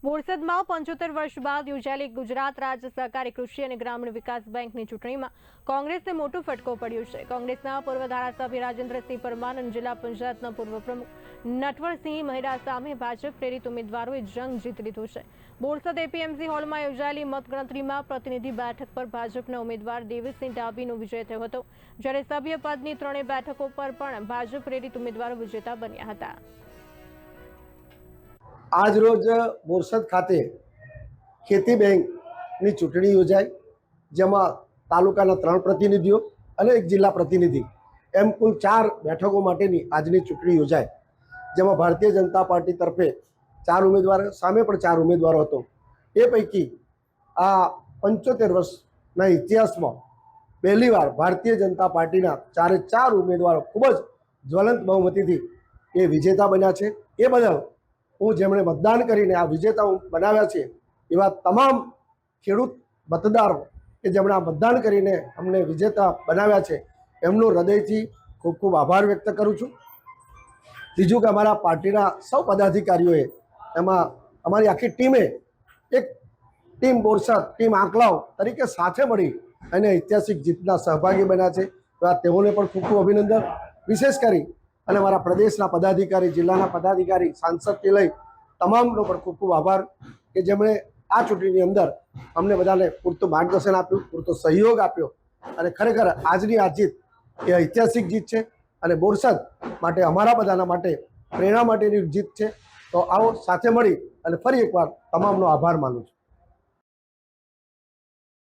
બોરસદમાં 75 વર્ષ બાદ યોજાયેલી ગુજરાત રાજ્ય સહકારી કૃષિ અને ગ્રામીણ વિકાસ બેંકની ચૂંટણીમાં કોંગ્રેસને મોટો ફટકો પડ્યો છે। કોંગ્રેસના પૂર્વ ધારાસભ્ય રાજેન્દ્રસિંહ પરમાર અને જિલ્લા પંચાયતના પૂર્વ પ્રમુખ નટવરસિંહ મહેડા સામે ભાજપ પ્રેરિત ઉમેદવારોએ જંગ જીતી લીધો છે। બોરસદ એપીએમસી હોલમાં યોજાયેલી મતગણતરીમાં પ્રતિનિધિ બેઠક પર ભાજપના ઉમેદવાર દેવીસિંહ ડાભીનો વિજય થયો હતો, જ્યારે સભ્ય પદની 3 બેઠકો પર પણ ભાજપ પ્રેરિત ઉમેદવારો વિજેતા બન્યા હતા। આજ રોજ બોરસદ ખાતે ખેતી બેંકની ચૂંટણી યોજાઈ, જેમાં તાલુકાના 3 પ્રતિનિધિઓ અને 1 જિલ્લા પ્રતિનિધિ એમ કુલ 4 બેઠકો માટેની આજની ચૂંટણી યોજાઈ, જેમાં ભારતીય જનતા પાર્ટી તરફે 4 ઉમેદવારો સામે પણ 4 ઉમેદવારો હતો। એ પૈકી આ 75 વર્ષના ઇતિહાસમાં પહેલીવાર ભારતીય જનતા પાર્ટીના 4 ઉમેદવારો ખૂબ જ જ્વલંત બહુમતીથી એ વિજેતા બન્યા છે। એ બદલ હું જેમણે મતદાન કરીને આ વિજેતા બનાવ્યા છે એવા તમામ ખેડૂત મતદારો કે જેમણે આ મતદાન કરીને અમને વિજેતા બનાવ્યા છે એમનો હૃદયથી ખૂબ ખૂબ આભાર વ્યક્ત કરું છું। બીજું કે અમારા પાર્ટીના સૌ પદાધિકારીઓએ, એમાં અમારી આખી ટીમે એક ટીમ બોરસદ, ટીમ આંકલાવ તરીકે સાથે મળી અને ઐતિહાસિક જીતના સહભાગી બન્યા છે, તો તેઓને પણ ખૂબ ખૂબ અભિનંદન। વિશેષ કરી અને મારા પ્રદેશના પદાધિકારી, જિલ્લાના પદાધિકારી, સાંસદથી લઈ તમામનો પણ ખૂબ ખૂબ આભાર કે જેમણે આ ચૂંટણીની અંદર અમને બધાને પૂરતું માર્ગદર્શન આપ્યું, પૂરતો સહયોગ આપ્યો અને ખરેખર આજની આ જીત એ ઐતિહાસિક જીત છે અને બોરસદ માટે, અમારા બધાના માટે પ્રેરણા માટેની જીત છે। તો આવો સાથે મળી અને ફરી એકવાર તમામનો આભાર માનું છું।